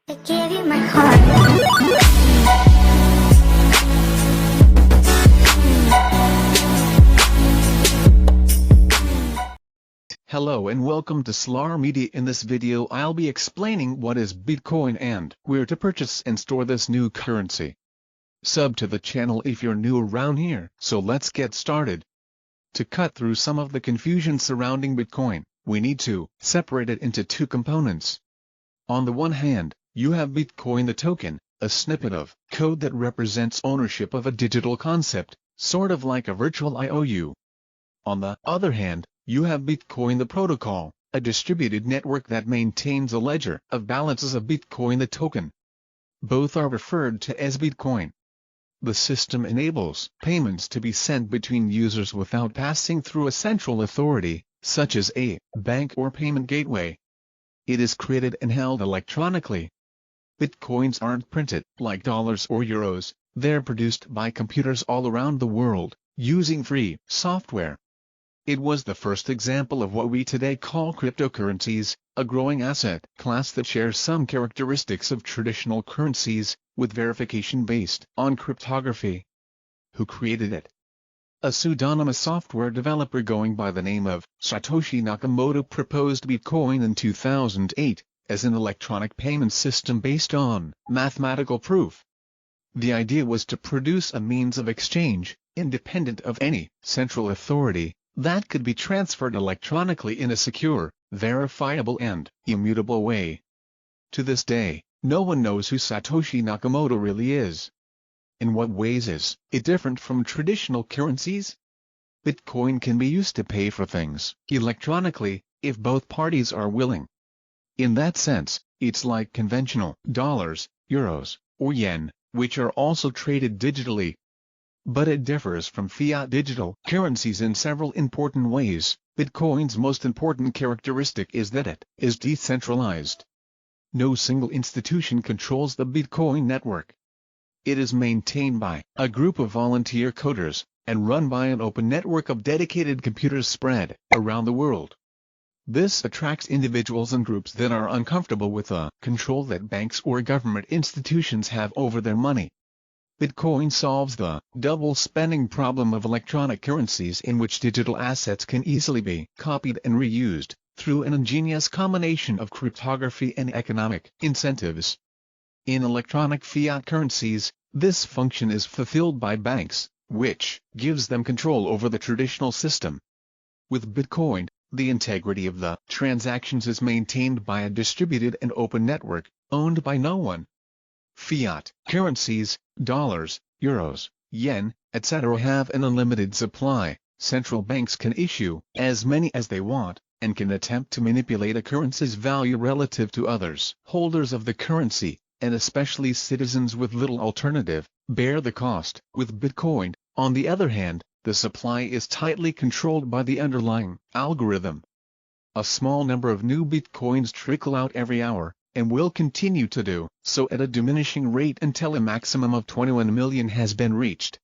I gave you my heart. Hello and welcome to Slar Media. In this video I'll be explaining what is Bitcoin and where to purchase and store this new currency. Sub to the channel if you're new around here. So let's get started. To cut through some of the confusion surrounding Bitcoin, we need to separate it into two components. On the one hand, you have Bitcoin the token, a snippet of code that represents ownership of a digital concept, sort of like a virtual IOU. On the other hand, you have Bitcoin the protocol, a distributed network that maintains a ledger of balances of Bitcoin the token. Both are referred to as Bitcoin. The system enables payments to be sent between users without passing through a central authority, such as a bank or payment gateway. It is created and held electronically. Bitcoins aren't printed like dollars or euros, they're produced by computers all around the world, using free software. It was the first example of what we today call cryptocurrencies, a growing asset class that shares some characteristics of traditional currencies, with verification based on cryptography. Who created it? A pseudonymous software developer going by the name of Satoshi Nakamoto proposed Bitcoin in 2008, as an electronic payment system based on mathematical proof. The idea was to produce a means of exchange, independent of any central authority, that could be transferred electronically in a secure, verifiable and immutable way. To this day, no one knows who Satoshi Nakamoto really is. In what ways is it different from traditional currencies? Bitcoin can be used to pay for things electronically, if both parties are willing. In that sense, it's like conventional dollars, euros, or yen, which are also traded digitally. But it differs from fiat digital currencies in several important ways. Bitcoin's most important characteristic is that it is decentralized. No single institution controls the Bitcoin network. It is maintained by a group of volunteer coders, and run by an open network of dedicated computers spread around the world. This attracts individuals and groups that are uncomfortable with the control that banks or government institutions have over their money. Bitcoin solves the double spending problem of electronic currencies, in which digital assets can easily be copied and reused, through an ingenious combination of cryptography and economic incentives. In electronic fiat currencies, this function is fulfilled by banks, which gives them control over the traditional system. With Bitcoin, the integrity of the transactions is maintained by a distributed and open network, owned by no one. Fiat currencies, dollars, euros, yen, etc. have an unlimited supply. Central banks can issue as many as they want, and can attempt to manipulate a currency's value relative to others. Holders of the currency, and especially citizens with little alternative, bear the cost. With Bitcoin, on the other hand, the supply is tightly controlled by the underlying algorithm. A small number of new Bitcoins trickle out every hour, and will continue to do so at a diminishing rate until a maximum of 21 million has been reached.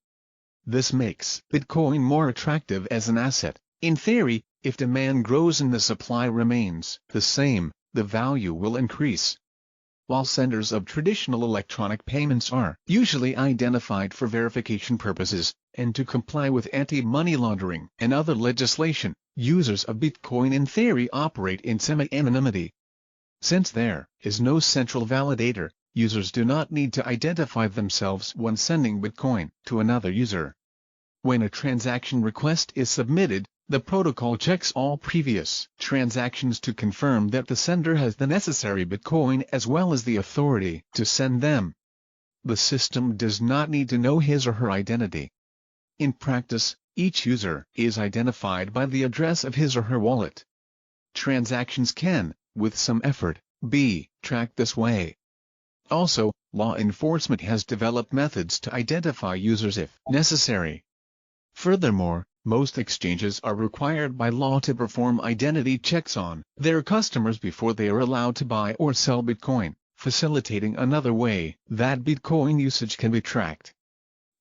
This makes Bitcoin more attractive as an asset. In theory, if demand grows and the supply remains the same, the value will increase. While senders of traditional electronic payments are usually identified for verification purposes, and to comply with anti-money laundering and other legislation, users of Bitcoin in theory operate in semi-anonymity. Since there is no central validator, users do not need to identify themselves when sending Bitcoin to another user. When a transaction request is submitted, the protocol checks all previous transactions to confirm that the sender has the necessary Bitcoin as well as the authority to send them. The system does not need to know his or her identity. In practice, each user is identified by the address of his or her wallet. Transactions can, with some effort, be tracked this way. Also, law enforcement has developed methods to identify users if necessary. Furthermore, most exchanges are required by law to perform identity checks on their customers before they are allowed to buy or sell Bitcoin, facilitating another way that Bitcoin usage can be tracked.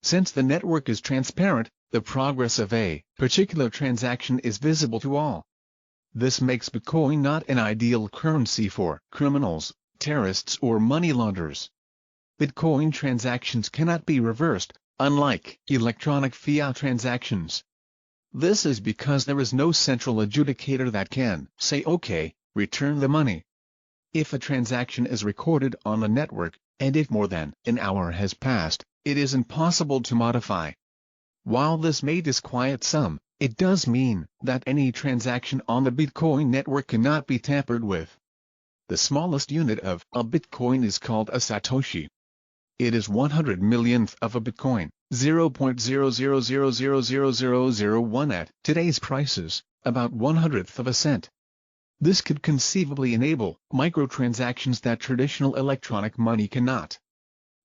Since the network is transparent, the progress of a particular transaction is visible to all. This makes Bitcoin not an ideal currency for criminals, terrorists or money launderers. Bitcoin transactions cannot be reversed, unlike electronic fiat transactions. This is because there is no central adjudicator that can say okay, return the money. If a transaction is recorded on the network, and if more than an hour has passed, it is impossible to modify. While this may disquiet some, it does mean that any transaction on the Bitcoin network cannot be tampered with. The smallest unit of a Bitcoin is called a Satoshi. It is 100 millionth of a Bitcoin, 0.000000001 at today's prices, about 100th of a cent. This could conceivably enable microtransactions that traditional electronic money cannot.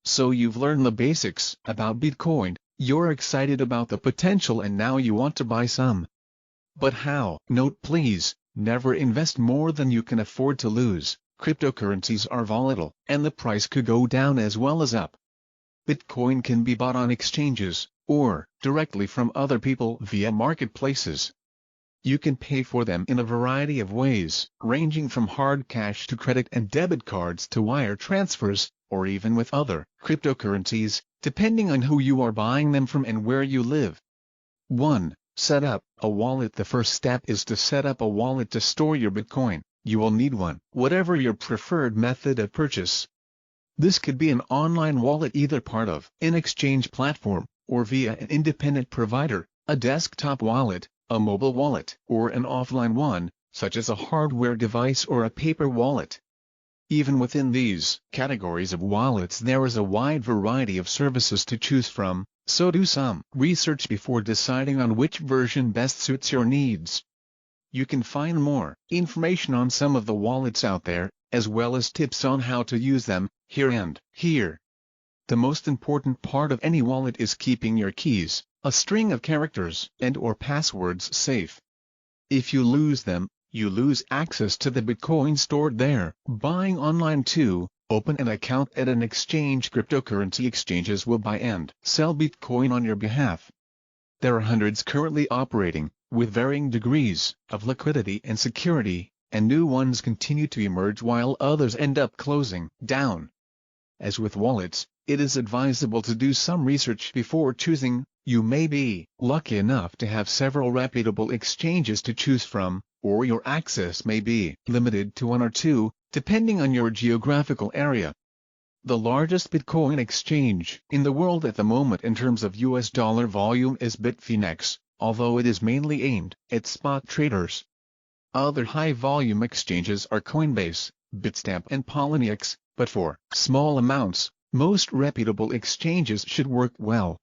So you've learned the basics about Bitcoin, you're excited about the potential and now you want to buy some. But how? Note please, never invest more than you can afford to lose. Cryptocurrencies are volatile, and the price could go down as well as up. Bitcoin can be bought on exchanges, or directly from other people via marketplaces. You can pay for them in a variety of ways, ranging from hard cash to credit and debit cards to wire transfers, or even with other cryptocurrencies, depending on who you are buying them from and where you live. 1. Set up a wallet. The first step is to set up a wallet to store your Bitcoin. You will need one, whatever your preferred method of purchase. This could be an online wallet, either part of an exchange platform, or via an independent provider, a desktop wallet, a mobile wallet, or an offline one, such as a hardware device or a paper wallet. Even within these categories of wallets there is a wide variety of services to choose from, so do some research before deciding on which version best suits your needs. You can find more information on some of the wallets out there, as well as tips on how to use them, here and here. The most important part of any wallet is keeping your keys, a string of characters and/or passwords, safe. If you lose them, you lose access to the Bitcoin stored there. Buying online too. Open an account at an exchange. Cryptocurrency exchanges will buy and sell Bitcoin on your behalf. There are hundreds currently operating, with varying degrees of liquidity and security, and new ones continue to emerge while others end up closing down. As with wallets, it is advisable to do some research before choosing. You may be lucky enough to have several reputable exchanges to choose from, or your access may be limited to one or two, depending on your geographical area. The largest Bitcoin exchange in the world at the moment in terms of US dollar volume is Bitfinex, although it is mainly aimed at spot traders. Other high-volume exchanges are Coinbase, Bitstamp and Poloniex, but for small amounts, most reputable exchanges should work well.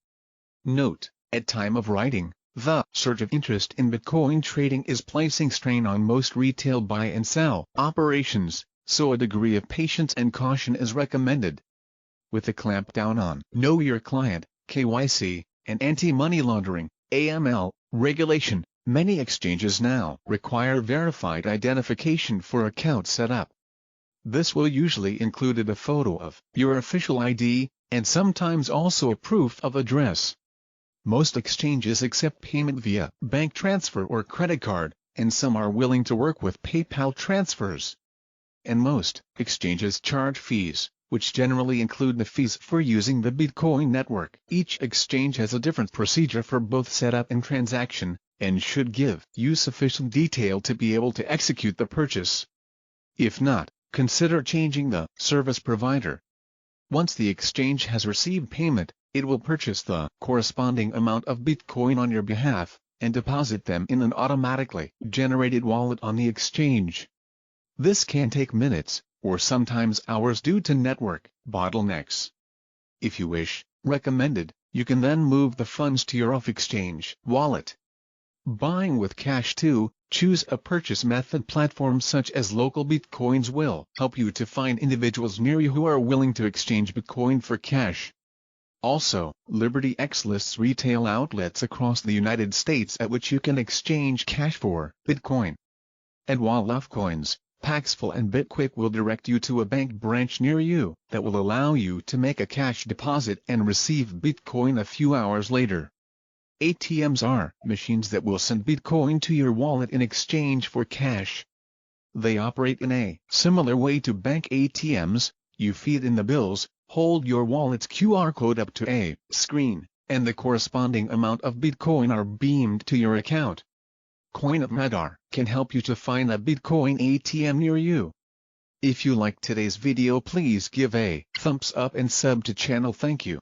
Note: at time of writing, the surge of interest in Bitcoin trading is placing strain on most retail buy and sell operations, so a degree of patience and caution is recommended. With the clampdown on Know Your Client, KYC, and anti-money laundering, AML, regulation, many exchanges now require verified identification for account setup. This will usually include a photo of your official ID, and sometimes also a proof of address. Most exchanges accept payment via bank transfer or credit card, and some are willing to work with PayPal transfers. And most exchanges charge fees, which generally include the fees for using the Bitcoin network. Each exchange has a different procedure for both setup and transaction, and should give you sufficient detail to be able to execute the purchase. If not, consider changing the service provider. Once the exchange has received payment, it will purchase the corresponding amount of Bitcoin on your behalf, and deposit them in an automatically generated wallet on the exchange. This can take minutes, or sometimes hours due to network bottlenecks. If you wish, recommended, you can then move the funds to your off-exchange wallet. Buying with cash too. Choose a purchase method. Platforms such as Local Bitcoins will help you to find individuals near you who are willing to exchange Bitcoin for cash. Also, LibertyX lists retail outlets across the United States at which you can exchange cash for Bitcoin. And while Lovecoins, Paxful and Bitquick will direct you to a bank branch near you that will allow you to make a cash deposit and receive Bitcoin a few hours later. ATMs are machines that will send Bitcoin to your wallet in exchange for cash. They operate in a similar way to bank ATMs. You feed in the bills, hold your wallet's QR code up to a screen, and the corresponding amount of Bitcoin are beamed to your account. CoinRadar can help you to find a Bitcoin ATM near you. If you like today's video, please give a thumbs up and sub to channel. Thank you.